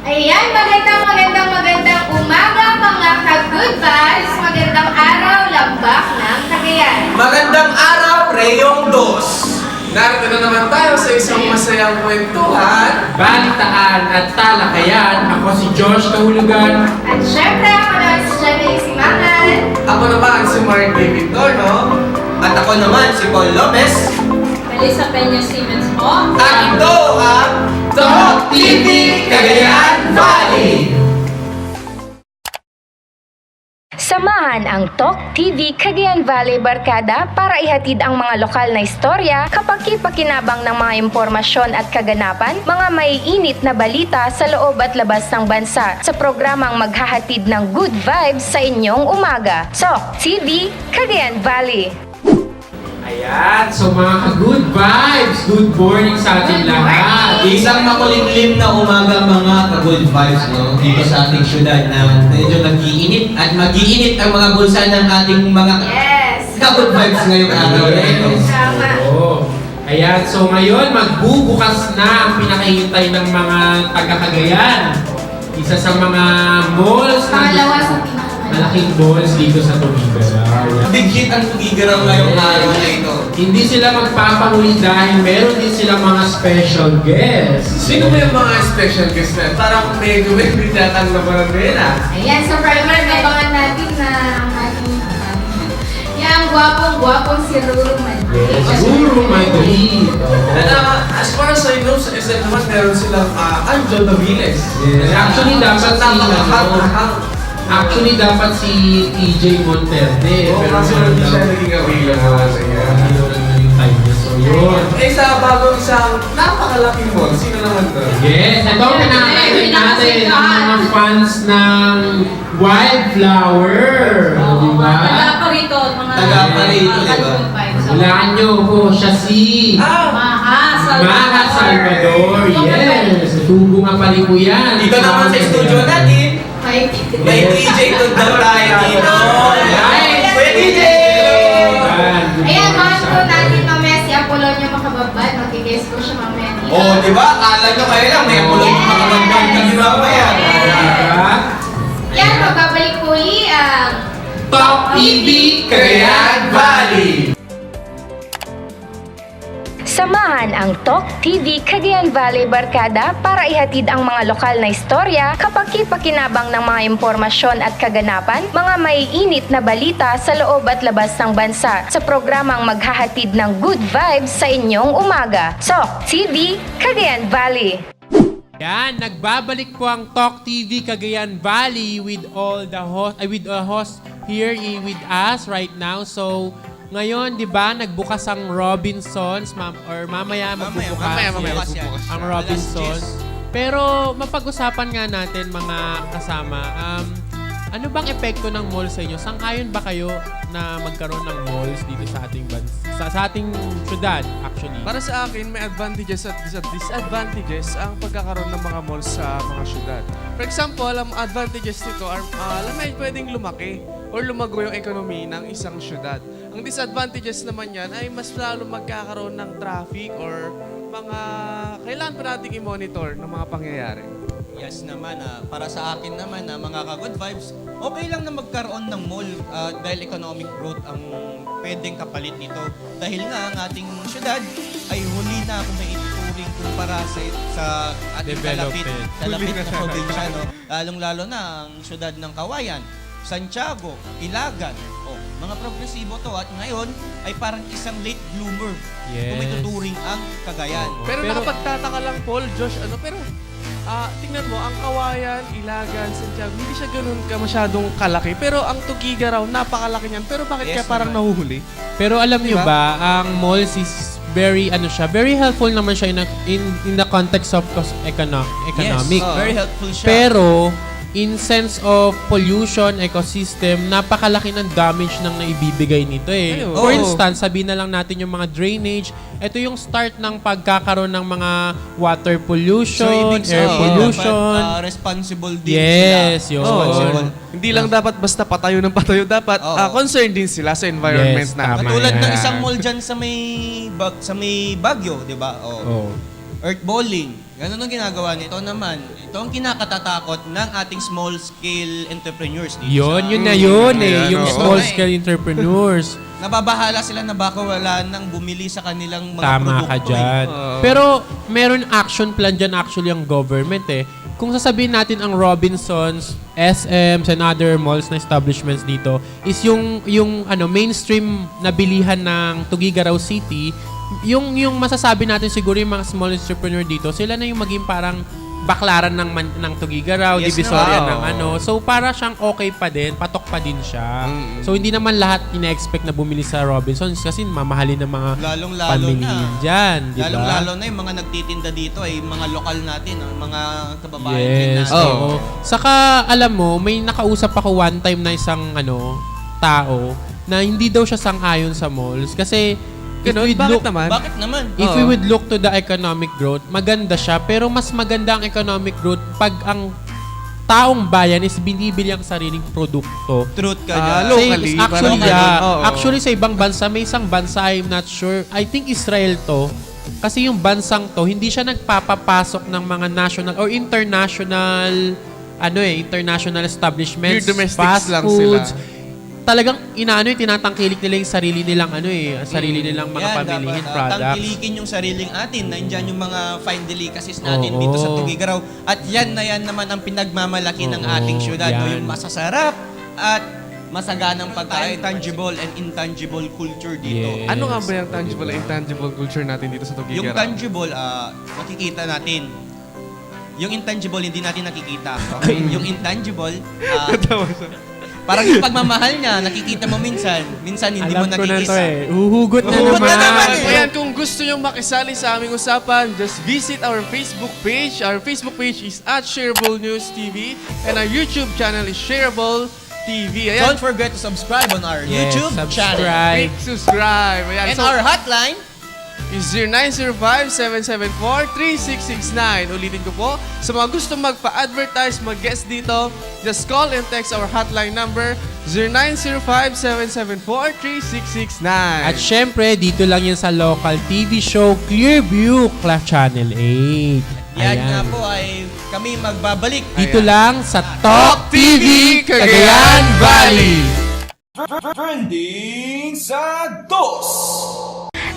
Ayan, magandang umaga mga ka-good vibes. Magandang araw, lambak ng Cagayan. Magandang araw, Reyong Dos! Narito na naman tayo sa isang masayang kwentuhan, Balitaan at talakayan. Ako si Josh Kahulugan. At syempre, ako na si Janice Simangan. ako naman si Mark David Torno, At ako naman si Paul Lopez. Melissa Peña Siemens po. at ito ang Top TV Cagayan Valley! Samahan ang Talk TV Cagayan Valley Barkada para ihatid ang mga lokal na istorya, kapaki-pakinabang ng mga impormasyon at kaganapan, mga maiinit na balita sa loob at labas ng bansa sa programang maghahatid ng good vibes sa inyong umaga. Talk TV Cagayan Valley. Ayan, so mga good vibes, good morning sa ating lahat. Isang makulimlim na umaga mga ka-good vibes no? Dito sa ating syudad na medyo nag-iinit at mag-iinit ang mga bulsa ng ating mga Yes! ka-good vibes ngayong araw na ito. Tama. Oo. Ayan, so ngayon magbubukas na ang pinakahintay ng mga taga-Cagayan. Isa sa mga malls Pangalawa sa malaking malls dito sa Tubigan. Big hit ang Tugigaraw ngayong araw na ito. Hindi sila magpapahuli dahil meron din sila mga special guests. Sino ba yung mga special guest na? Parang medyo may bitatang na parang nila. Ayan, so primer, nabangan natin na ang ating yung gwapong-gwapong si Ruru Madrid. Yes, Guru Madrid. And as far as I know, sa SM naman meron silang Anjo Daviles. Yes. Actually, dapat si Actually, dapat si TJ Monterde. Oo, kasi hindi siya naging available sa iya. Yung time niya. So, yun. Eh, sa bagong isang napakalaking mall, sino naman to? Yes, ito ang pinakakain natin ang mga fans ng Wildflower. Di ba? Taga pa rito. Taga pa rito, di ba? Hulaan nyo po, siya si Maha Salvador. Yes, tubo nga pa rin po yan. Dito naman sa studio natin, may DJ Tudor tayo dito. Nice! Kuya DJ! Ayan, mahal po natin mamaya si Apolonio Makababad. Magkikis ko siya mamaya dito. Oh, di ba? Akala nyo kayo lang, may apulog yung mga bandang kami mamaya. Yan, magbabalik po uli ang Top TV Cagayan Valley. Samahan ang Talk TV Cagayan Valley Barkada para ihatid ang mga lokal na istorya, kapaki-pakinabang ng mga impormasyon at kaganapan, mga maiinit na balita sa loob at labas ng bansa sa programang maghahatid ng good vibes sa inyong umaga. Talk TV Cagayan Valley. Yan, nagbabalik po ang Talk TV Cagayan Valley with all the host here with us right now. So, ngayon, di ba, nagbukas ang Robinsons, mamaya magbubukas ang Robinsons. Pero mapag-usapan nga natin mga kasama, ano bang epekto ng mall sa inyo? Sang-ayon ba kayo na magkaroon ng malls dito sa ating sa ating syudad actually? Para sa akin, may advantages at disadvantages ang pagkakaroon ng mga malls sa mga syudad. For example, ang advantages nito are may pwedeng lumaki or lumago yung economy ng isang syudad. Ang disadvantages naman yan ay mas lalo magkakaroon ng traffic or mga kailangan pa nating i-monitor ng mga pangyayari. Yes naman, para sa akin naman mga ka-good vibes, okay lang na magkaroon ng mall dahil economic growth ang pwedeng kapalit nito. Dahil nga ang ating syudad ay huli na kung may ituturing kumpara sa ating kalapit na probinsya. No? Lalong-lalo na ang syudad ng Kawayan, Santiago, Ilagan, mga progresibo to at ngayon ay parang isang late bloomer kung may tuturing ang Cagayan. Pero nakapagtataka lang, Paul, Josh, pero tingnan mo, ang Kawayan, Ilagan, Santiago, hindi siya ganun masyadong kalaki. Pero ang Tugigaraw, napakalaki niyan. Pero bakit kaya parang nahuhuli? Pero alam niyo ba, ang malls is very helpful naman siya in the context of economic. Yes, very helpful siya. Pero in sense of pollution, ecosystem, napakalaki ng damage nang naibibigay nito eh. Ay, For oo. instance, sabihin na lang natin yung mga drainage, ito yung start ng pagkakaroon ng mga water pollution, air pollution. Dapat, responsible din Yes, sila. yun. Responsible. Hindi lang dapat basta patayo ng patayo. Dapat concerned din sila sa environment Yes, natin. tama. Katulad ng yan. isang mall dyan sa may Baguio, di ba? Oh. Earth bowling. Ganun ang ginagawa nito naman. ito ang kinakatatakot ng ating small-scale entrepreneurs dito Yun na yun eh. Ayan, Yung oo. small-scale entrepreneurs. Nababahala sila na baka wala nang bumili sa kanilang mga Tama produkto. ka dyan. Oo. Pero meron action plan dyan actually ang government eh. Kung sasabihin natin ang Robinsons, SMs, and other malls na establishments dito is yung mainstream na bilihan ng Tuguegarao City, yung masasabi natin siguro yung mga small entrepreneur dito, sila na yung maging parang baklaran ng Tuguegarao, Yes Divisoria naman. ng So para siyang okay pa din, patok pa din siya. So hindi naman lahat ina-expect na bumili sa Robinsons kasi mamahalin ng mga Lalong-lalo pamilihin na. dyan, di ba? Lalong-lalo na yung mga nagtitinda dito ay mga lokal natin, mga kababayan din Yes. natin. Oo. Saka alam mo, may nakausap ako one time na isang tao na hindi daw siya sang-ayon sa malls kasi Ganun, bakit naman? Bakit naman? if Oo. we would look to the economic growth, maganda siya pero mas maganda ang economic growth pag ang taong bayan is binibili ang sariling produkto. Truth ka Ah, dyan. locally, Actually, parang yeah. ganun. Oo. Actually, sa ibang bansa, may isang bansa, I'm not sure. I think Israel to. Kasi yung bansang to, hindi siya nagpapapasok ng mga national or international international establishments, Pure domestics fast lang foods. sila. Talagang tinatangkilik nila yung sarili nilang sarili nilang mga Yan, pamilihin dapat, products. tangkilikin yung sariling atin. Nandiyan yung mga fine delicacies natin Oo. dito sa Tuguegarao. At yan naman ang pinagmamalaki ng Oo, ating syudad. No? yan. Yung masasarap at masaganang pagkain, tangible and intangible culture dito. Yes. Ano nga ba yung tangible and intangible culture natin dito sa Tuguegarao? Yung tangible, nakikita natin. Yung intangible, hindi natin nakikita. Okay? Yung intangible, parang yung pagmamahal niya, nakikita mo minsan. Minsan hindi Alam mo ko na to nakikita. eh. Huhugot na Huhugot naman. na naman eh. Ayan, kung gusto nyo makisali sa aming usapan, just visit our Facebook page. Our Facebook page is @Shareable News TV and our YouTube channel is Shareable TV. Ayan, Don't forget to subscribe on our Yes, YouTube channel. subscribe. click subscribe. Ayan, And our hotline, is 0905-774-3669. Ulitin ko po, sa mga gusto magpa-advertise, mag-guest dito, just call and text our hotline number 0905-774-3669. At syempre, dito lang yan sa local TV show Clearview, Channel 8. yan Ayan. nga po ay kami magbabalik. Dito lang sa Top TV, Cagayan Valley. Trending sa DOS!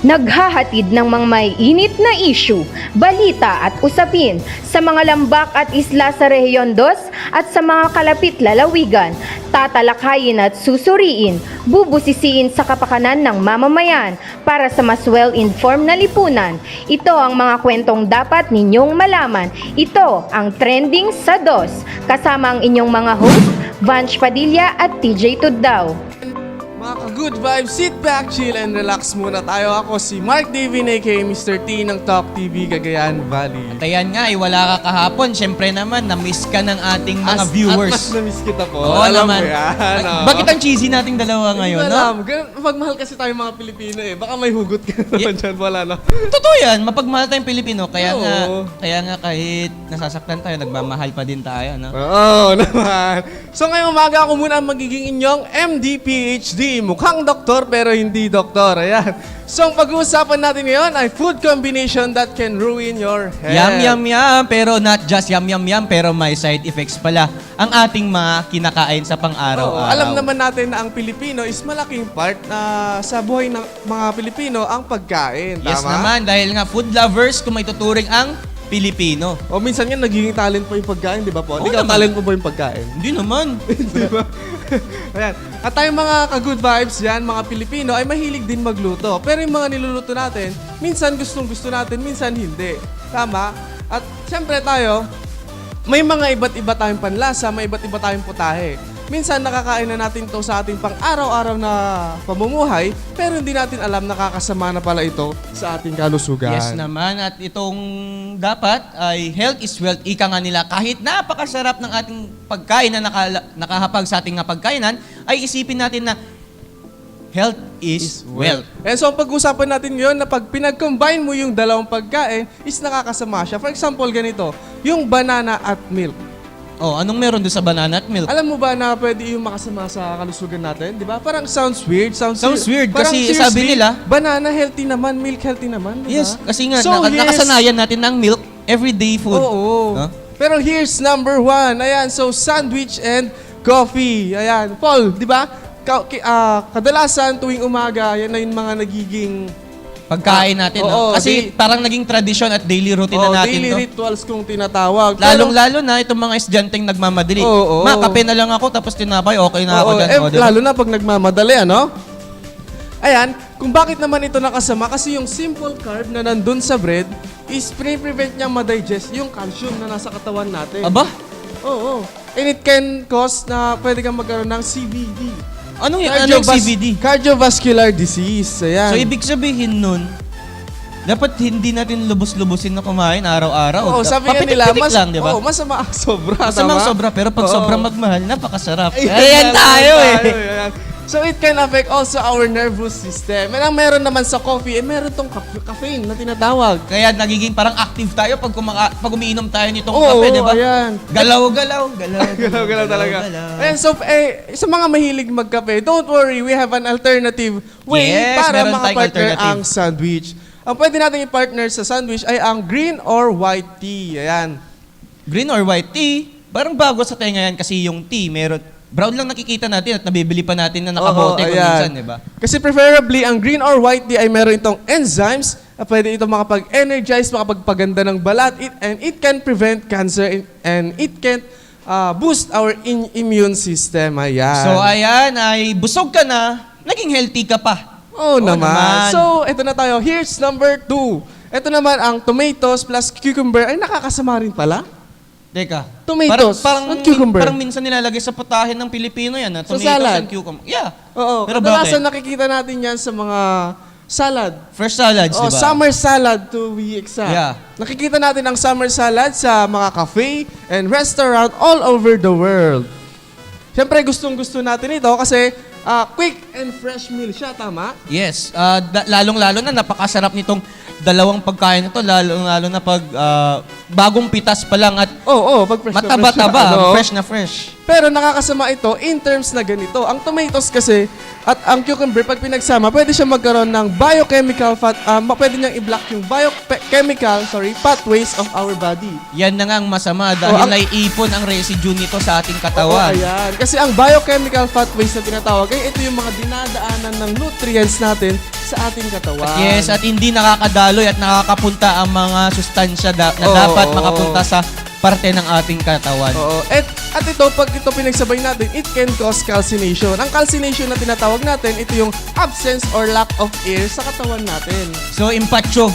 Naghahatid ng mga maiinit na issue, balita at usapin sa mga lambak at isla sa Rehiyon 2 at sa mga kalapit lalawigan. Tatalakayin at susuriin, bubusisiin sa kapakanan ng mamamayan para sa mas well-informed na lipunan. Ito ang mga kwentong dapat ninyong malaman. Ito ang Trending sa DOS. Kasama ang inyong mga host, Vanch Padilla at TJ Tuddaw. Mga ka-good vibes, sit back, chill, and relax muna tayo. Ako si Mark Davin, aka Mr. T ng Top TV, Cagayan Valley. Kaya nga, wala ka kahapon. Siyempre naman, na-miss ka ng ating mga viewers. At mas na-miss kita po. Oo Alam naman. mo yan. Ay, oo. bakit ang cheesy nating dalawa ngayon, Hindi no? alam. Pagmahal kasi tayo mga Pilipino eh. Baka may hugot ka naman dyan. Wala na. Totoo yan, mapagmahal tayong Pilipino. Kaya Oo. nga kahit nasasaktan tayo, nagmamahal pa din tayo, no? Oo naman. So ngayong umaga ako muna ang magiging inyong MD PhD. Mukhang doktor pero hindi doktor. Ayan. So ang pag-uusapan natin ngayon ay food combination that can ruin your health. Yum, yum, yum. Pero not just yum, yum, yum. Pero may side effects pala ang ating mga kinakain sa Oo, pang-araw-araw. alam naman natin na ang Pilipino is malaking part na sa buhay ng mga Pilipino ang pagkain. Tama? Yes naman, dahil nga food lovers, kung may tuturing ang Pilipino. O minsan nga nagiging talent po yung pagkain, di ba po? Oo Ikaw, naman. talent mo ba yung pagkain? Hindi naman. Di ba? Ayan. At tayong mga ka-good vibes yan, mga Pilipino, ay mahilig din magluto. Pero yung mga niluluto natin, minsan gustong-gusto natin, minsan hindi. Tama? At syempre tayo, may mga iba't iba tayong panlasa, may iba't iba tayong putahe. Minsan nakakain na natin to sa ating pang-araw-araw na pamumuhay, pero hindi natin alam nakakasama na pala ito sa ating kalusugan. Yes naman. At itong dapat ay health is wealth. Ika nga nila, kahit napakasarap ng ating pagkain na nakahapag sa ating nga pagkainan, ay isipin natin na health is wealth. And so, ang pag-usapan natin ngayon na pag pinag-combine mo yung dalawang pagkain is nakakasama siya. For example, ganito, yung banana at milk. Oh, anong meron doon sa banana at milk? Alam mo ba na pwede yung makasama sa kalusugan natin? Di ba? Parang sounds weird. Sounds weird Parang kasi seriously, sabi nila- banana healthy naman, milk healthy naman. Di ba? Yes, kasi nga So, yes. nakasanayan natin ng milk everyday food. Oo. No? Pero here's number 1. Ayan, so sandwich and coffee. Ayan, Paul, di ba? Kadalasan tuwing umaga, yan na yung mga nagiging Pagkain natin, Oo, no? Kasi parang naging tradisyon at daily routine na natin daily to. rituals kung tinatawag. Lalong-lalo na itong mga estudyanteng nagmamadali. Oo. Kape na lang ako tapos tinapay, okay na ako dyan. Diba? Lalo na pag nagmamadali, ano? Ayan, kung bakit naman ito nakasama, kasi yung simple carb na nandun sa bread is prevent niyang ma-digest yung calcium na nasa katawan natin. Aba, Oo. And it can cause na pwede kang magkaroon ng CVD. anong yung CVD? Cardiovascular disease. Ayan. So, ibig sabihin nun, dapat hindi natin lubos-lubusin na kumain araw-araw. Oo, sabi nga nila, Papitik-pitik lang, di ba? masama ang sobra. Masamang tama? sobra, pero pag Oo. sobrang magmahal, napakasarap. Ayan Ayan tayo eh. Ayan. So it can affect also our nervous system. And ang meron naman sa coffee, meron tong caffeine na tinatawag. Kaya nagiging parang active tayo pag umiinom tayo nitong Oo, kape, di ba? ayan. Galaw-galaw, Galaw-galaw talaga. And so, sa mga mahilig magkape, don't worry, we have an alternative way Yes, para meron tayong makapartner alternative. ang sandwich. Ang pwede natin i-partner sa sandwich ay ang green or white tea. Ayan. Green or white tea, parang bago sa tenga yan kasi yung tea, meron, brown lang nakikita natin at nabibili pa natin na nakabote Oo, kung ayan. minsan, di ba? Kasi preferably, ang green or white tea ay meron itong enzymes na pwede itong makapag-energize, makapagpaganda ng balat, and it can prevent cancer, and it can boost our immune system. Ayan. So ayan, ay busog ka na, naging healthy ka pa. Oo naman. naman. So, ito na tayo. Here's number 2. Ito naman ang tomatoes plus cucumber ay nakakasama rin pala. Teka. Tomatoes parang, at cucumber. Parang minsan nilalagay sa putahe ng Pilipino yan, Sa tomatoes salad. and cucumber. Yeah. Oo. Pero Kadalasan bakit? nakikita natin yan sa mga salad. Fresh salads, di ba? Summer salad to be exact. Yeah. Nakikita natin ang summer salad sa mga cafe and restaurant all over the world. Siyempre, gustong-gusto natin ito kasi quick and fresh meal siya, tama? Yes. Lalong-lalo na napakasarap nitong dalawang pagkain ito, lalong-lalo na pag bagong pitas pa lang at Oo, pag fresh na fresh mataba-taba, siya, ano? fresh na fresh. Pero nakakasama ito in terms na ganito. Ang tomatoes kasi at ang cucumber, pag pinagsama, pwede siya magkaroon ng biochemical pwede niyang i-block yung biochemical pathways of our body. Yan na nga ang masama dahil ang- naiipon ang residue nito sa ating Oo, katawan. ayan. Kasi ang biochemical pathways na tinatawag, ito yung mga dinadaanan ng nutrients natin sa ating katawan. Yes, at hindi nakakadaloy at nakakapunta ang mga sustansya na Oo, dapat oo. makapunta sa parte ng ating katawan. Oo. At ito, pag ito pinagsabay natin, it can cause calcination. Ang calcination na tinatawag natin, ito yung absence or lack of air sa katawan natin. So, impacho.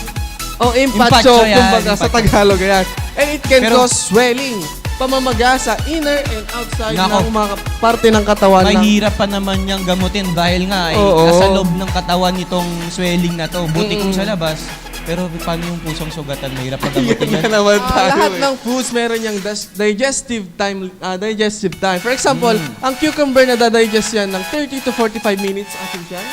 O Impacho impacho, yan, kumbaga sa impacho. Tagalog, ayan. And it can Pero- cause swelling, pamamaga sa inner and outside Nako. ng mga parte ng katawan. Mahirap pa naman niyang gamutin dahil nga ay Oo. nasa loob ng katawan nitong swelling na to. Buti kung sa labas. Pero paano yung pusong sugatan? Mahirap pa gamutin yan. Naman lahat ng foods meron yung digestive time. For example, ang cucumber na dadigest yan ng 30 to 45 minutes atin yan.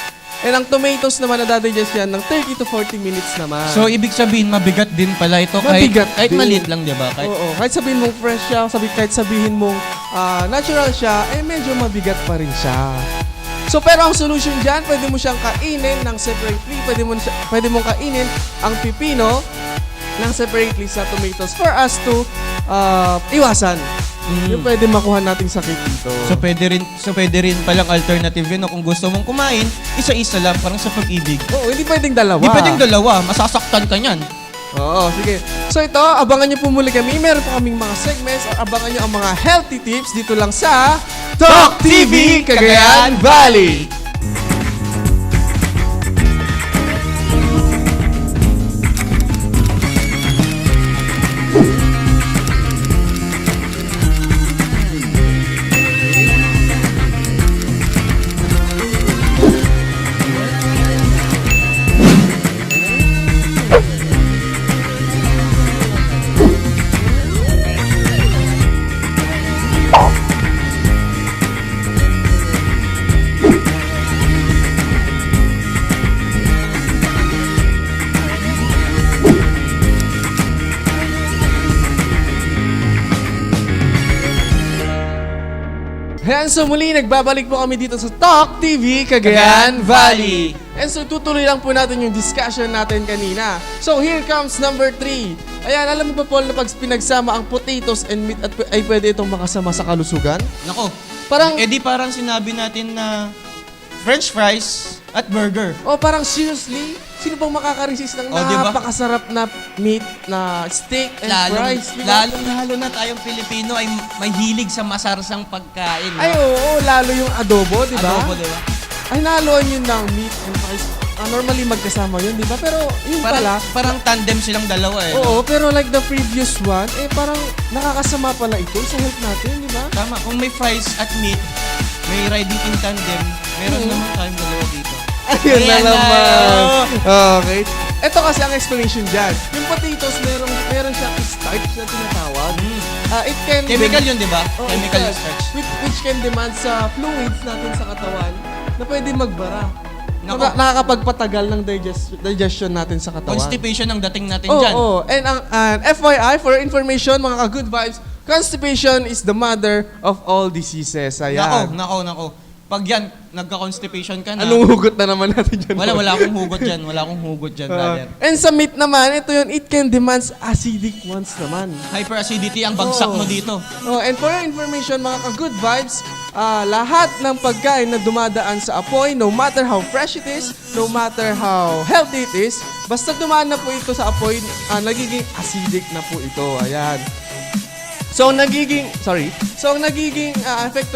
And ang tomatoes naman na dadigest yan ng 30 to 40 minutes naman. So, ibig sabihin, mabigat din pala ito. Mabigat kahit din. maliit lang, di ba? Oo, kahit sabihin mong fresh siya, kahit sabihin mong natural siya, medyo mabigat pa rin siya. So, pero ang solution dyan, pwede mo siyang kainin ng separately. Pwede mong kainin ang pipino ng separately sa tomatoes for us to iwasan. Yung pwede makuha nating sakit dito. So, pwede rin palang alternative yun. No? Kung gusto mong kumain, isa-isa lang, parang sa pag-ibig. Oo, hindi pwedeng dalawa. Hindi pwedeng dalawa. Masasaktan ka niyan. Oo, sige. So ito, abangan nyo po muli kami. Meron po kaming mga segments or abangan nyo ang mga healthy tips dito lang sa Talk TV Cagayan Valley. Ayan, so muli, nagbabalik po kami dito sa Talk TV Cagayan Valley. And so tutuloy lang po natin yung discussion natin kanina. So here comes number 3. Ayan, alam mo ba, Paul, na pag pinagsama ang potatoes and meat ay pwede itong makasama sa kalusugan? Nako, Parang, parang sinabi natin na French fries at burger. parang seriously, sino bang makaka-resist ng Diba? napakasarap na meat, na steak and fries? Diba? Lalo na tayong Pilipino ay may hilig sa masarsang pagkain. no? Ay, oo, lalo yung adobo, di ba? Adobo, diba? Ay, nahaluan yun ng meat and fries. Normally magkasama yun, di ba? Pero yung pala, Parang tandem silang dalawa eh. no? oo, pero like the previous one, parang nakakasama pala ito sa health natin, di ba? Tama, kung may fries at meat, may riding in tandem, meron naman tayong dalawa dito. Ayun na Ayan na, naman. Okay. Ito kasi ang explanation dyan. Yung potatoes, meron siyang starch na tinatawag. It can... Chemical yun, di ba? Oo, Chemical starch. starch. Which can demand sa fluids natin sa katawan na pwede magbara. Nako. Nakakapagpatagal ng digestion natin sa katawan. Constipation ang dating natin Oo, dyan. oo. And ang FYI, for information, mga ka-good vibes, constipation is the mother of all diseases. Ayan. Nako. Pag yan, nagka-constipation ka na. Anong hugot na naman natin dyan? Wala akong hugot dyan, brother. And sa meat naman, ito yun, it can demand acidic ones naman. Hyperacidity ang bagsak mo dito. And for your information, mga ka-good vibes, lahat ng pagkain na dumadaan sa apoy, no matter how fresh it is, no matter how healthy it is, basta dumaan na po ito sa apoy, nagiging acidic na po ito. Ayan. So, ang nagiging effect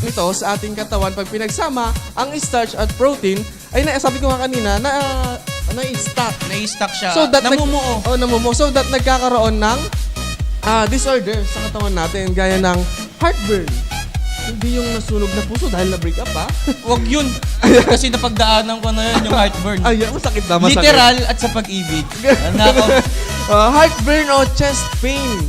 nito sa ating katawan pag pinagsama ang starch at protein, ay sabi ko nga kanina, na-stack. Nai-stuck siya. So that namumuo. namumuo. So that nagkakaroon ng disorder sa katawan natin gaya ng heartburn. Hindi yung nasunog na puso dahil na-break up, ha? Wag yun. Kasi napagdaanan ko na yun yung heartburn. Ay, masakit na, masakit. Literal at sa pag-ibig. Nako. Heartburn o chest pain.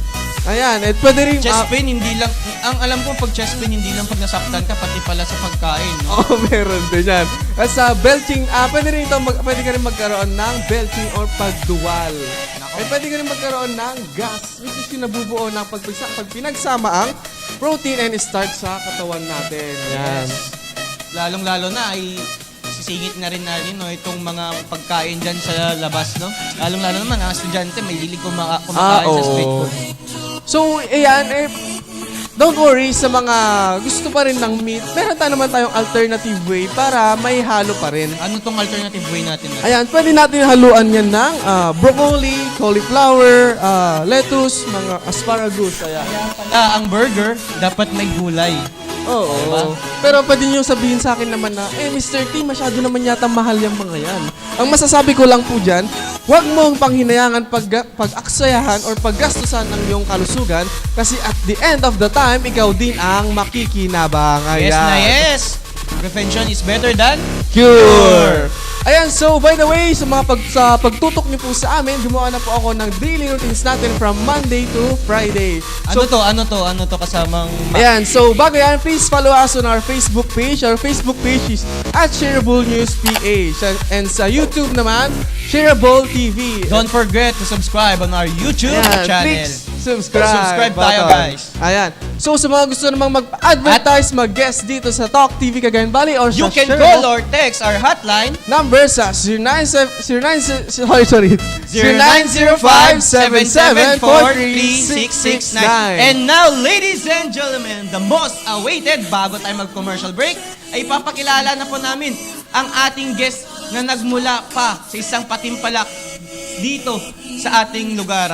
Ayan, pwede rin... Chest pain, hindi lang, ang alam ko pag chest pain, hindi lang pag nasaktan ka, pati pala sa pagkain, no? meron din yan. At sa belching, pwede ka rin magkaroon ng belching or pagduwal. Pwede ka rin magkaroon ng gas, which is yung nabubuo ng pag pinagsama ang protein and starch sa katawan natin. Yan. Lalong-lalo na ay sisingit na rin natin no, itong mga pagkain dyan sa labas, no? Lalong-lalo naman, ang estudyante may hilig kumakain sa street food. So, ayan, don't worry sa mga gusto pa rin ng meat. Meron naman tayong alternative way para may halo pa rin. Ano tong alternative way natin? Ayan, pwede natin haluan yan ng broccoli, cauliflower, lettuce, mga asparagus. Ayan. Ang burger, dapat may gulay. Oo. Diba? Pero pwede nyo sabihin sa akin naman na, Mr. T, masyado naman yata mahal yung mga yan. Ang masasabi ko lang po dyan, huwag mong panghinayangan pag-aksayahan or paggastusan ng iyong kalusugan kasi at the end of the time, ikaw din ang makikinabang. Ayan. Yes na yes! Prevention is better than Cure! Ayan, so by the way, sa pagtutok niyo po sa amin, gumawa na po ako ng daily routines natin from Monday to Friday. Ano to kasamang Ayan, so bago yan, please follow us on our Facebook page. Our Facebook page is @ShareableNewsPH. And sa YouTube naman, Shareable TV. Don't forget to subscribe on our YouTube Ayan, channel. please subscribe. Subscribe tayo, button. guys. Ayan. So sa mga gusto namang mag-advertise, mag-guest dito sa Talk TV Cagayan Valley or You sa can Shareable, call or text our hotline number sa 0905-7743-669. And now, ladies and gentlemen, the most awaited bago tayo mag-commercial break, ay papakilala na po namin ang ating guest na nagmula pa sa isang patimpalak dito sa ating lugar.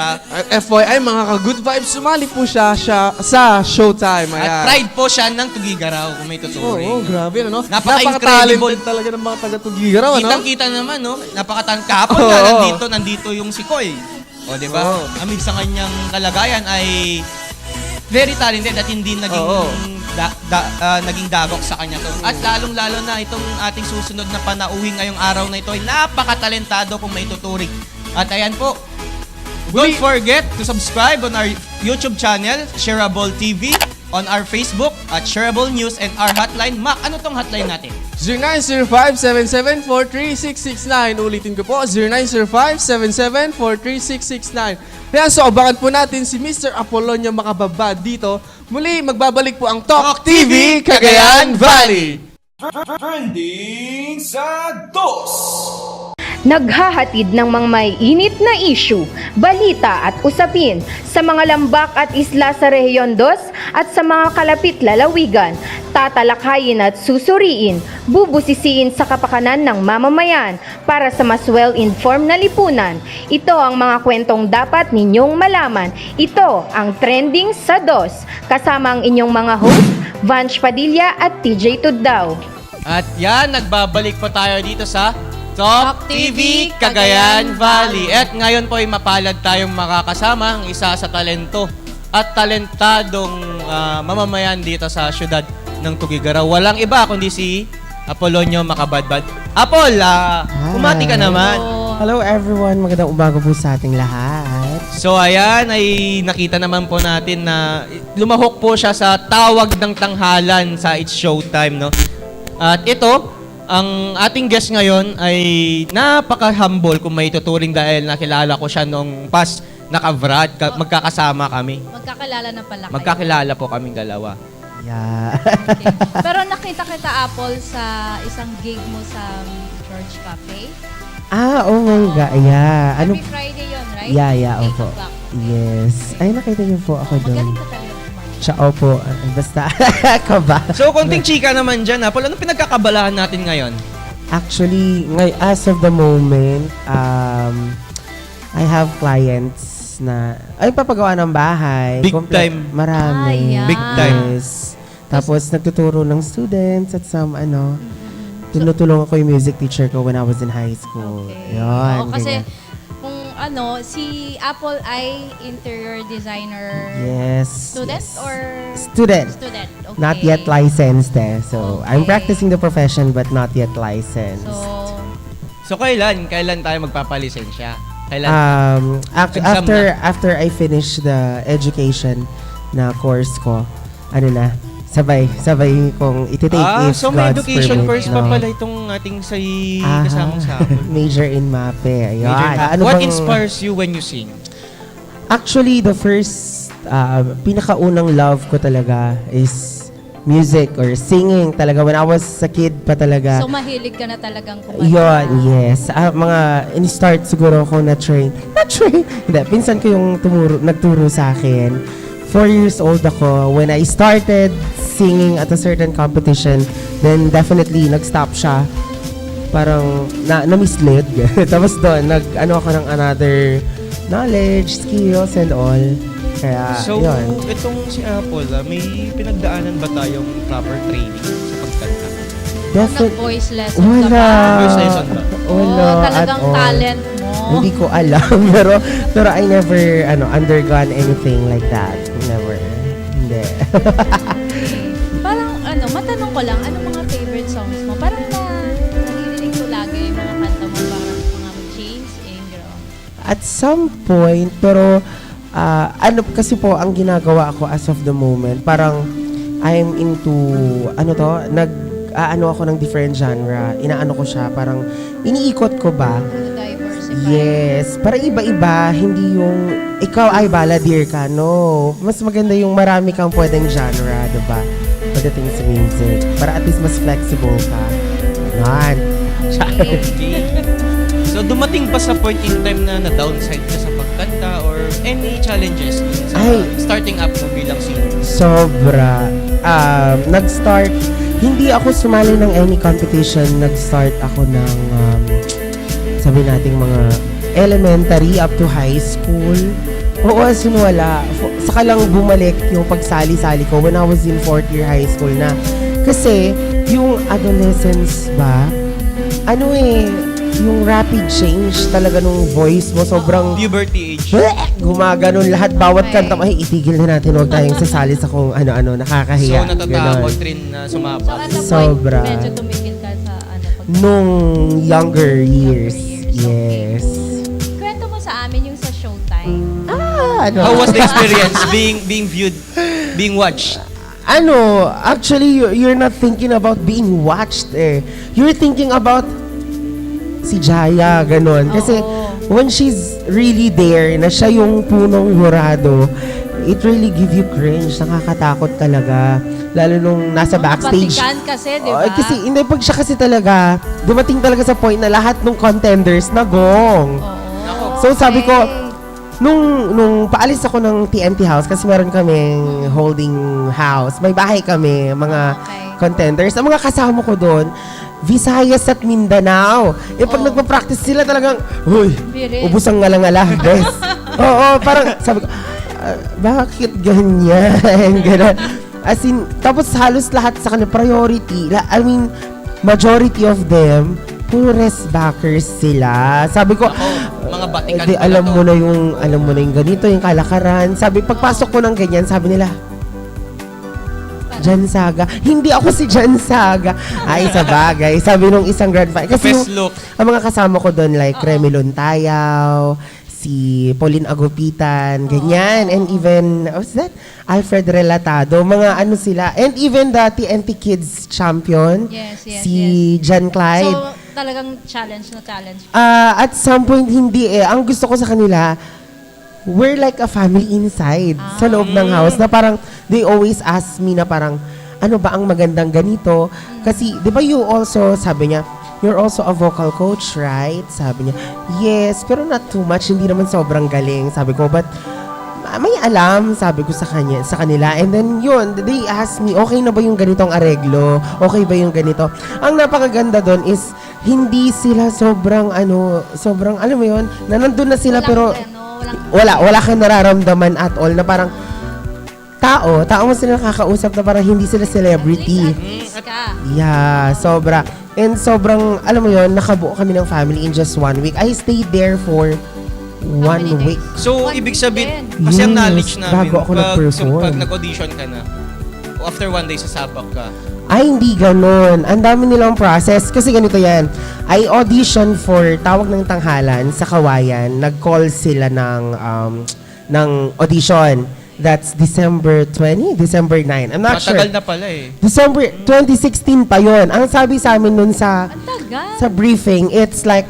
FYI, mga ka-good vibes, sumali po siya sa Showtime. Ayan. At pride po siya ng Tugigaraw, kung may tuturing. Oo, grabe, ano? Napaka-incredible. Napaka-talented talaga ng mga taga-Tugigaraw, ano? Kitang-kita naman, no? Kahapon nga, nandito yung si Koy. O, di ba? Amid sa kanyang kalagayan ay very talented at hindi naging naging dagok sa kanya to. At lalong-lalo na itong ating susunod na panauhin ngayong araw na ito ay napakatalentado kung may tuturing. At ayan po, don't forget to subscribe on our YouTube channel, Shareable TV, on our Facebook at Shareable News, and our hotline. Mac, ano tong hotline natin? 0905-7743-669. Ulitin ko po, 0905-7743-669. Kaya so, abangan po natin si Mr. Apolonio Makababa dito. Muli, magbabalik po ang Talk TV Cagayan Valley. Trending sa dos! Naghahatid ng mga maiinit na issue, balita at usapin sa mga lambak at isla sa Rehiyon 2 at sa mga kalapit lalawigan. Tatalakayin at susuriin, bubusisiin sa kapakanan ng mamamayan para sa mas well-informed na lipunan. Ito ang mga kwentong dapat ninyong malaman. Ito ang Trending sa 2, kasama ang inyong mga host, Vanch Padilla at TJ Tuddaw. At yan, nagbabalik po tayo dito sa Talk TV Cagayan Valley. At ngayon po ay mapalad tayong makakasama ang isa sa talento at talentadong mamamayan dito sa syudad ng Tugigaraw. Walang iba kundi si Apolonio Macabadbad. Apol, umati ka naman. Hello everyone, magandang umaga po sa ating lahat. So ayan, ay nakita naman po natin na lumahok po siya sa tawag ng tanghalan sa It's Showtime, no? At ito, ang ating guest ngayon ay napaka-humble kung may tuturing dahil nakilala ko siya nung past naka-Vrad, magkakasama kami. Magkakalala na pala kayo. Magkakilala po kaming dalawa. Yeah. Okay. Pero nakita kita, Apple, sa isang gig mo sa George Cafe. Oh my God, yeah. Every Friday yun, right? Yeah, 8 opo. o'clock. Yes. Ay, nakita niyo po ako doon. Magaling ka talaga kumain. Siya, opo. Basta, kaba. So, konting chika naman dyan, Apol. Anong pinagkakabalahan natin ngayon? Actually, as of the moment, I have clients na, ay, papagawa ng bahay. Big time. Marami. yeah. Big time. Yes. Tapos, nagtuturo ng students at some, tinutulungan ko yung music teacher ko when I was in high school. Okay. Yun, Oo, kasi ganyan. kung si Apple ay interior designer Yes. student yes. or Student. student. Okay. Not yet licensed eh. So, I'm Okay. practicing the profession but not yet licensed. So, kailan tayo magpapalisensya? Kailan? After Exam after I finish the education na course ko, sabay kong ititake if so may God's education permit, course pa no? pala itong ating kasamang sa Major in MAPE. Ayun. What bang- inspires you when you sing? Actually, the first, pinakaunang love ko talaga is music or singing talaga. When I was a kid pa talaga. So, mahilig ka na talagang kumanta. Yun, yes. In-start siguro ako na-train. Hindi, pinsan ko yung nagturo sa akin. 4 years old ako. When I started singing at a certain competition, then definitely nag-stop siya. Parang na-mislead. Tapos doon, ako ng another knowledge, skills, and all. Kaya, So, yun. itong si Apple, may pinagdaanan ba tayong proper training sa pagkanta? Nag-voice lesson ka Wala. ba? Voice lesson ba? Wala Talagang at all. talent mo. Hindi ko alam. pero I never, undergone anything like that. Never. Hindi. Parang matanong ko lang, anong mga favorite songs mo? Parang naririnig ko lagi yung mga kanta mo, parang mga James Ingram. At some point, pero kasi po ang ginagawa ko as of the moment, parang I'm into ako ng different genre. Inaano ko siya, parang iniikot ko ba? Diversify. Yes, para iba-iba, hindi yung ikaw ay balladeer ka, no. Mas maganda yung marami kang pwedeng genre, diba? Pagdating sa music, para at least mas flexible ka. Yan. Okay. So, dumating ba sa point in time na na-downside ka sa pagkanta or any challenges sa starting up mo bilang singer? Sobra. Nag-start, hindi ako sumali ng any competition. Nag-start ako ng, sabi nating mga elementary up to high school. Oo, wala. Saka lang bumalik yung pagsali-sali ko when I was in 4th year high school na. Kasi, yung adolescence ba, yung rapid change talaga nung voice mo, sobrang Puberty age. gumaganon lahat, bawat kanta, itigil na natin, huwag tayong sasali sa kung ano-ano, nakakahiya. So, natatakot Ganon. rin na So, sumabak. at the Sobra. point, medyo tumigil ka sa Nung younger years. Okay. Yes. Kwento mo sa amin yung sa Showtime. How was the experience being watched? Actually, you're not thinking about being watched eh. You're thinking about si Jaya, ganon. Kasi when she's really there, na siya yung punong hurado, it really give you cringe. Nakakatakot talaga. Lalo nung nasa backstage. Batikan kasi, di ba? Kasi hindi, pag siya kasi talaga, dumating talaga sa point na lahat ng contenders nagong. Oo. So sabi ko, nung paalis ako ng TNT house, kasi meron kaming holding house, may bahay kami, mga Okay. contenders. Ang mga kasama ko doon, Visayas at Mindanao. Pag nagpa-practice sila talagang, uy, Birit. ubus ang ngala-ngala, guys. Oo, parang sabi ko, bakit ganyan? Ganun. As in, tapos halos lahat sa kanila, priority, I mean, majority of them, pures backers sila. Sabi ko, Mga batikan di, pala alam to. mo na yung ganito, yung kalakaran. Sabi, pagpasok ko ng ganyan, sabi nila, Jan Saga. Hindi ako si Jan Saga. Ay, sa bagay. Sabi nung isang grand final. Kasi Best yung, look. ang mga kasama ko doon, like Remy Luntayaw, si Pauline Agupitan, ganyan. And even, what's that? Alfred Relatado. Mga ano sila. And even the TNT Kids champion, Yes, si Jan yes. Clyde. So, talagang challenge na challenge. At some point, hindi eh. Ang gusto ko sa kanila, we're like a family inside sa loob ng house na parang they always ask me na parang ano ba ang magandang ganito? Kasi, di ba you also, sabi niya, you're also a vocal coach, right? Sabi niya, yes, pero not too much. Hindi naman sobrang galing. Sabi ko, but may alam, sabi ko sa kanila. And then yun, they asked me, okay na ba yung ganitong areglo? Okay ba yung ganito? Ang napakaganda doon is, hindi sila sobrang alam mo yun, na nandun na sila pero wala kang nararamdaman at all na parang tao mo sila nakakausap na parang hindi sila celebrity. Artist ka. Yeah, sobra. And sobrang, alam mo yun, nakabuo kami ng family in just 1 week. I stayed there for 1 many week. So, One ibig week sabihin, din. kasi ang Yes, knowledge namin, bago ako nag-perform. pag nag-audition ka na, after 1 day sasabak ka, Ay, hindi ganun. Ang dami nilang process. Kasi ganito yan. I audition for Tawag ng Tanghalan sa Kawayan. Nag-call sila ng audition. That's December 20? December 9. I'm not sure. matagal na pala eh. December 2016 pa yon. Ang sabi sa amin nun sa Ang tagal. sa briefing, it's like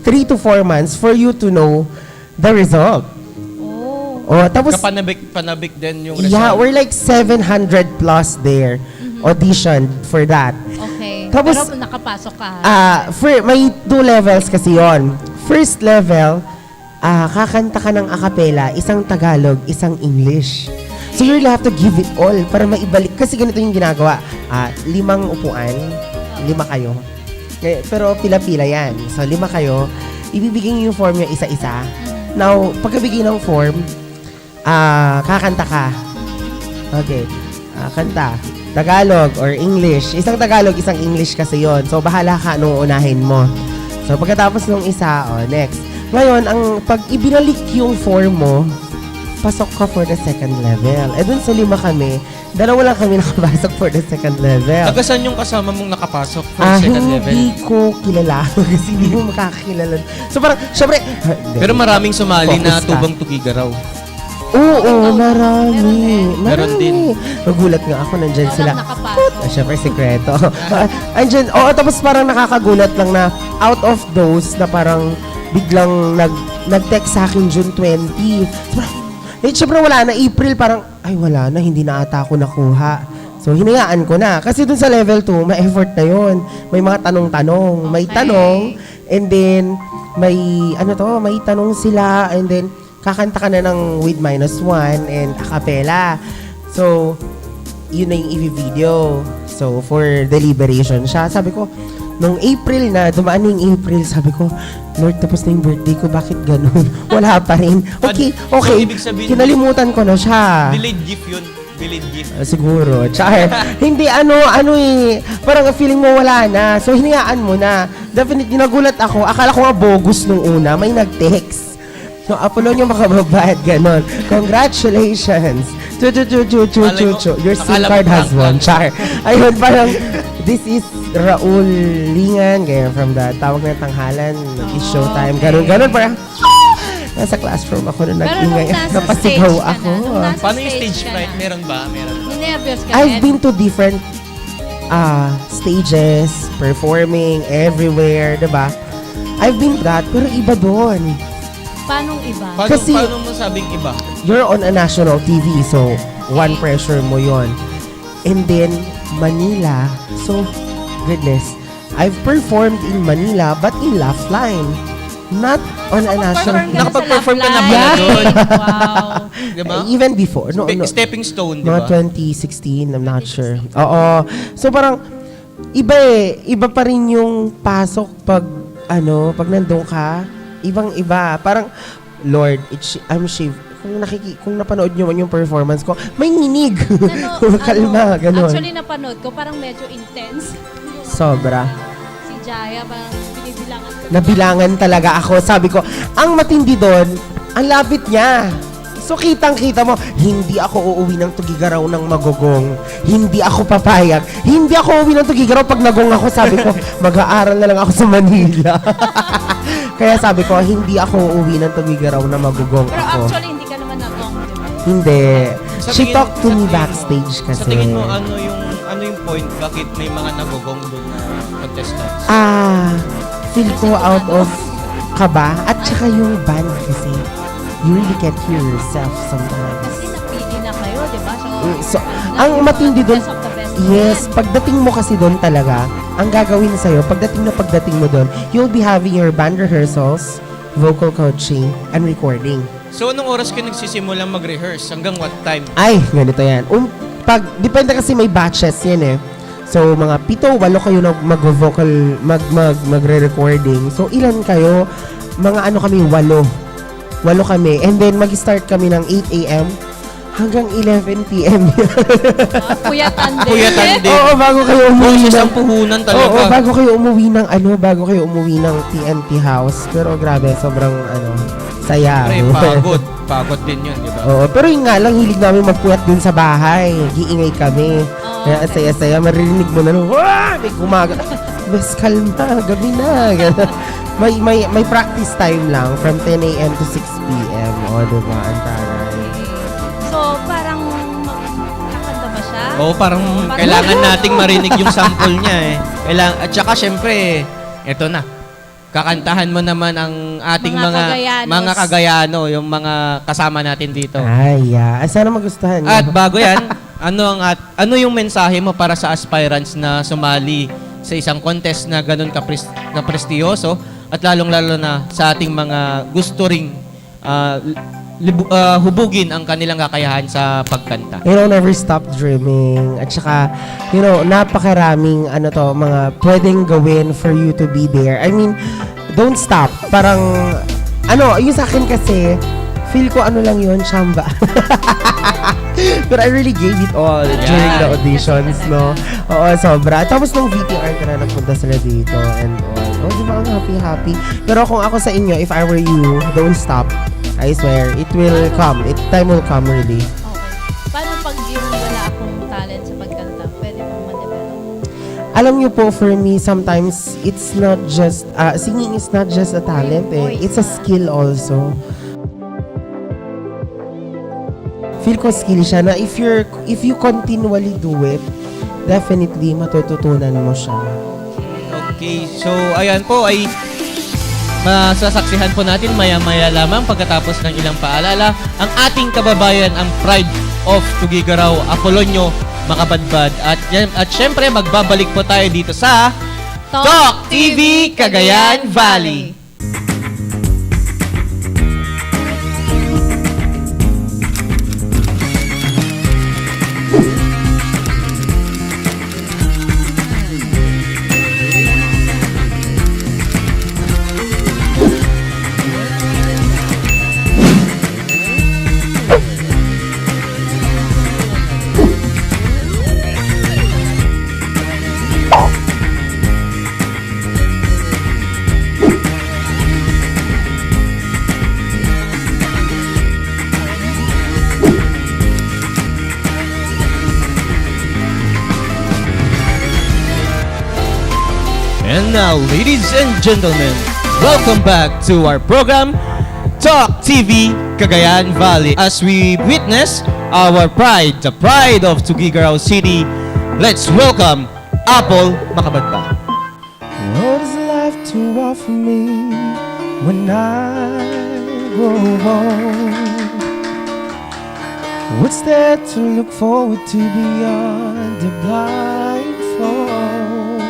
3 to 4 months for you to know the result. Oh, tapos Panabik din yung result. yeah, we're like 700 plus there auditioned for that. Okay. Tapos, pero nakapasok ka. May 2 levels kasi yon. First level, kakanta ka ng acapella, isang Tagalog, isang English. So you really have to give it all para maibalik. Kasi ganito yung ginagawa. 5 upuan, 5 kayo. Pero pila-pila yan. So 5 kayo, ibibigay niyo yung form yung isa-isa. Now, pagkabigay ng form, kakanta ka. Okay. Kanta. Tagalog or English. Isang Tagalog, isang English kasi yon. So, bahala ka nung unahin mo. So, pagkatapos nung isa, next. Ngayon, pag ibinalik yung form mo, pasok ka for the second level. Dun sa 5 kami, 2 lang kami nakapasok for the second level. Taga saan yung kasama mong nakapasok for second level? Hindi ko kilala. Kasi hindi mo makakakilala. So, parang, syempre, Pero maraming sumali na Focus ka. tubang tugi-garaw. Oo, marami. Meron din. Nagulat nga ako, nandyan Ikaw sila. lang nakapasok. Syempre, sekreto. Andyan, tapos parang nakakagulat lang na out of those na parang biglang nag-text sa akin June 20. Syempre wala na, April parang, ay wala na, hindi na ata ako nakuha. So, hinayaan ko na. Kasi dun sa level 2, may effort na yon. May mga tanong-tanong. May Okay. tanong, and then, may tanong sila, and then, kakanta ka na ng with -1 and acapella. So, yun na yung i-video. So, for deliberation siya. Sabi ko, nung April na, dumaan na yung April, sabi ko, Lord, tapos na yung birthday ko, bakit ganun? Wala pa rin. Okay, So, ibig sabihin- kinalimutan ko na siya. Delayed gift yun. Delayed gift. Siguro. Char. Hindi, parang feeling mo wala na. So, hinayaan mo na. Definitely, nagulat ako. Akala ko nga bogus nung una. May nag-text. So, Apolonio makababad, ganon. Congratulations. Your SIM card has won. Char. Ayun, parang, this is Raul Lingan, ganyan, from the Tawag ng Tanghalan. It's showtime. Ganon, parang, nasa classroom ako na nag-ingay. nasa Napasigaw stage ka ako. na, nung nasa Paano yung stage stage ka fright? na. Meron ba? Meron. Ninervyos ka I've din. been to different stages, performing everywhere, diba? I've been to that, pero iba doon. Paanong iba? Kasi- Paano mo sabing iba? You're on a national TV, so one pressure mo yon. and then Manila. So, goodness, I've performed in Manila but in Laugh-Line. Not on a national... Nakapag-perform ka na pala Yeah. doon. Wow. Diba? Even before. No, no. Stepping stone, di Mga ba? 2016, I'm not sure. Oo. So parang, iba iba pa rin yung pasok pag nandun ka. Ibang-iba. Parang, Lord, I'm shaved. Kung napanood nyo man yung performance ko, may nginig. Kalma, ganun. Actually, napanood ko, parang medyo intense. Sobra. Si Jaya, parang binibilangan ko. Nabilangan talaga ako. Sabi ko, ang matindi doon, ang lapit niya. So, kitang-kita mo, hindi ako uuwi ng Tugigaraw ng magugong. Hindi ako papayag. Hindi ako uuwi ng Tugigaraw pag nagong ako. Sabi ko, mag-aaral na lang ako sa Manila. Kaya sabi ko, hindi ako uuwi ng Tugigaraw na magugong Pero ako. actually, hindi ka naman nagong, di ba? Hindi. Sa She tingin- talked to sa me tingin- backstage kasi. Sa tingin mo, ano yung point? Bakit may mga nagugong doon na contestants? Feel ko out of kaba. At saka yung band kasi. You really can't hear yourself sometimes. Kasi napili na kayo, di ba? So, ang matindi doon, best of the best. yes, pagdating mo kasi doon talaga, ang gagawin sa'yo, pagdating mo doon, you'll be having your band rehearsals, vocal coaching, and recording. So, anong oras ka nagsisimulang mag-rehearse? Hanggang what time? Ay, ganito yan. Depende kasi may batches yan eh. So, mga 7, 8 kayo na mag-vocal, magre-recording. So, ilan kayo? Mga kami, 8. 8 kami. And then, mag-start kami ng 8 a.m. hanggang 11 p.m. Puyatan din. Puyatan din. Oo, bago kayo umuwi Boses ng... ang puhunan talaga. Oo, bago kayo umuwi ng TNT house. Pero grabe, sobrang saya. Pre, pagod din yun, di ba? Oo, pero yun nga lang, hilig namin magpuyat din sa bahay. Giingay kami. Kaya saya-saya, maririnig mo na, wah! May kumaga. Bes, kalma, gabi na. Ganun. may practice time lang from 10 a.m. to 6 p.m. O, diba? Ang taray. So, parang kakanta ba siya? Oo, parang kailangan nating marinig yung sample niya eh. At saka syempre, eto na. Kakantahan mo naman ang ating Mga mga Cagayanos. Cagayano, yung mga kasama natin dito. Ay, yeah. Sana magustuhan niyo. At bago yan, ano yung mensahe mo para sa aspirants na sumali sa isang contest na ganun ka prestiyoso at lalong-lalo na sa ating mga gusto ring hubugin ang kanilang kakayahan sa pagkanta? Never stop dreaming. At saka, napakaraming mga pwedeng gawin for you to be there. I mean, don't stop. Parang, yung sa akin kasi, feel ko lang yun, chamba. But I really gave it all during the auditions, no? Oo, sobra. Tapos nung VTR ka na nagpunta sila dito and all. Oh, di ba ang happy-happy? Pero kung ako sa inyo, if I were you, don't stop. I swear, it will come. Time will come, really. Okay. Paano pag yung wala akong talent sa pagkanta? Pwede pong ma-develop? Alam niyo po, for me, sometimes, it's not just, singing is not just a talent eh. It's a skill also. Feel ko skill siya na if you continually do it, definitely matututunan mo siya. Okay, so ayan po ay masasaksihan po natin maya-maya lamang pagkatapos ng ilang paalala ang ating kababayan, ang Pride of Tugigaraw, Apolonio Makabadbad. At syempre magbabalik po tayo dito sa Talk TV Cagayan Valley. And now, ladies and gentlemen, welcome back to our program, Talk TV Cagayan Valley. As we witness our pride, the pride of Tugigaraw City, let's welcome Apple Makabadbad. What is life to offer me when I grow old? What's there to look forward to beyond the blindfold?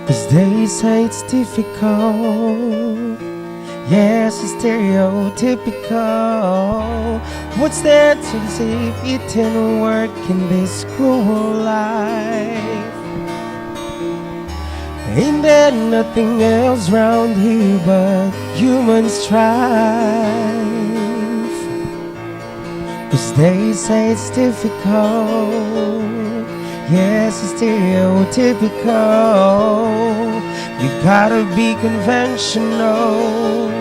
'Cause they say it's difficult. Yes, it's stereotypical. What's there to save it and work in this cruel life? Ain't there nothing else round here but human strife? 'Cause they say it's difficult. Yes, it's stereotypical. You gotta be conventional.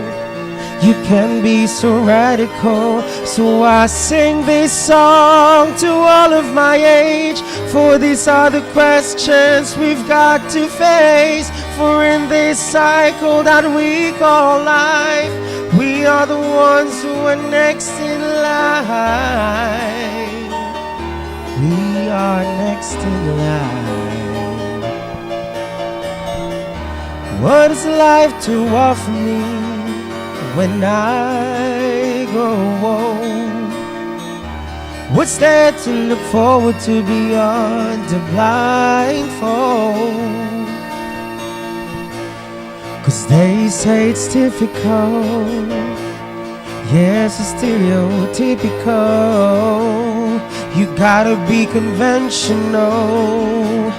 You can be so radical. So I sing this song to all of my age. For these are the questions we've got to face. For in this cycle that we call life, we are the ones who are next in line. We are next in line. What is life to offer me when I grow old? What's there to look forward to beyond the blindfold? 'Cause they say it's difficult. Yes, it's stereotypical. You gotta be conventional.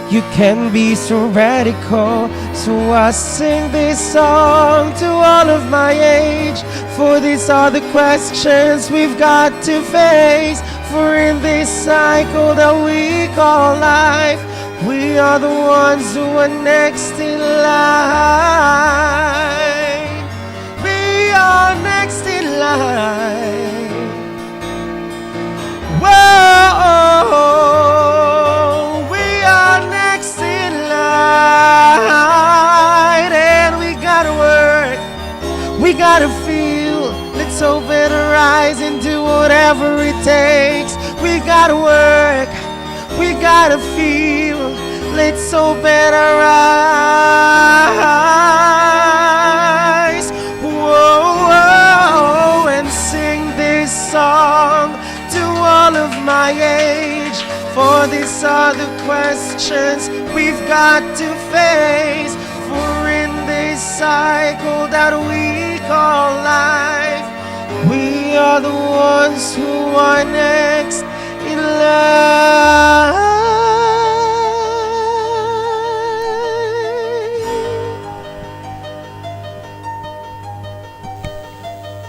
You can be so radical. So I sing this song to all of my age. For these are the questions we've got to face. For in this cycle that we call life, we are the ones who are next in line. We are next in line. Whoa, we are next in line. And we gotta work, we gotta feel. Let's open our eyes and do whatever it takes. We gotta work, we gotta feel. Let's open our eyes. Whoa, whoa, and sing this song to all of my age. For these are the questions we've got to face. For in this cycle that we call life, we are the ones who are next in line.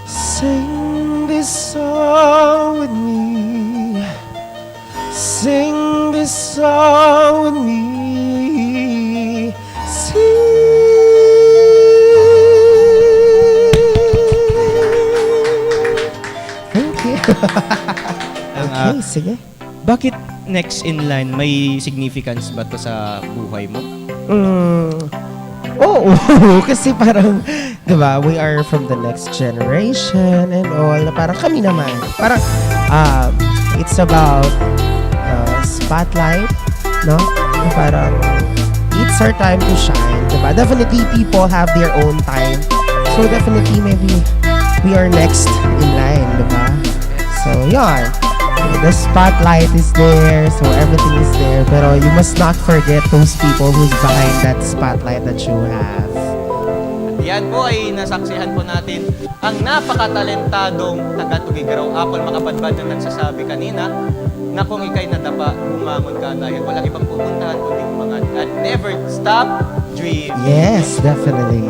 Sing this song with me. Sing this song with me. Thank you. Okay, sige. Bakit next in line? May significance ba to sa buhay mo? Oo, kasi parang, di ba, we are from the next generation and all, na parang kami naman. Parang, it's about spotlight, no? Na parang, it's our time to shine, di ba? Definitely, people have their own time. So, definitely, maybe, we are next in line, di ba? So, yun. The spotlight is there, so everything is there. Pero you must not forget those people who's behind that spotlight that you have. Yan po ay nasaksihan po natin ang napakatalentadong taga-Tugigaraw Apple, mga badbad na nagsasabi kanina na kung ikay nadapa, bumangon ka dahil walang ibang pupuntahan kundi umangat at never stop dream. Yes, definitely.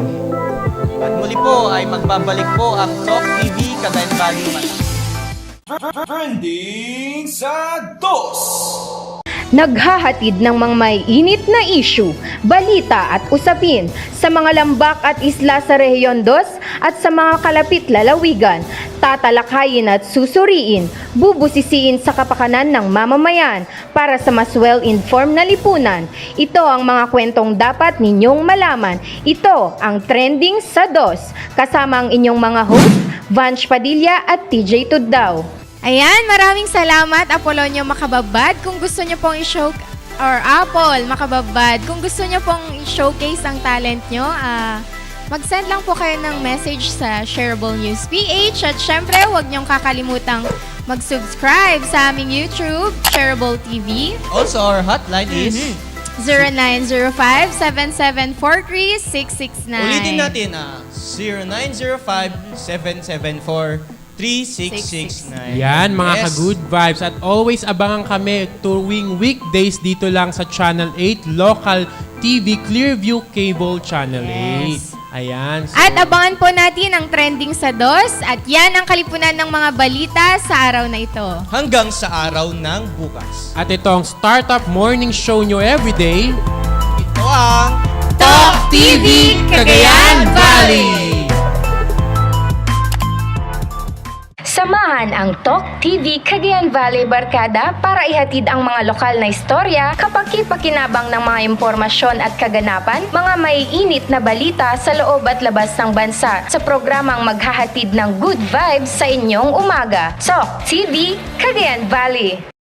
At muli po ay magbabalik po ang Talk TV Cagayan Valley. Trending sa dos! Naghahatid ng mga may init na issue, balita at usapin sa mga lambak at isla sa Rehiyon 2 at sa mga kalapit lalawigan. Tatalakayin at susuriin, bubusisiin sa kapakanan ng mamamayan para sa mas well-informed na lipunan. Ito ang mga kwentong dapat ninyong malaman. Ito ang Trending sa Dos, kasama ang inyong mga host, Vanch Padilla at TJ Tuddaw. Ayan, maraming salamat Apolonio Makababad. Kung gusto niyo pong i-show or Apple Makababad, kung gusto niyo pong i-showcase ang talent niyo, Mag-send lang po kayo ng message sa Shareable News PH at syempre huwag niyong kakalimutang mag-subscribe sa aming YouTube, Shareable TV, Also, our hotline is... 0905-7743-669. Ulitin natin, 0905-774-3669. Yan, mga Yes. ka-good vibes. At always abangan kami tuwing weekdays dito lang sa Channel 8, Local TV, Clearview Cable Channel Yes. 8. Ayan. So, At abangan po natin ang trending sa DOS at yan ang kalipunan ng mga balita sa araw na ito. Hanggang sa araw ng bukas. at ito ang Startup Morning Show nyo everyday. Ito ang Talk TV Cagayan Valley! Samahan ang Talk TV Cagayan Valley Barkada para ihatid ang mga lokal na istorya, kapaki-pakinabang ng mga impormasyon at kaganapan, mga maiinit na balita sa loob at labas ng bansa sa programang maghahatid ng good vibes sa inyong umaga. Talk TV Cagayan Valley.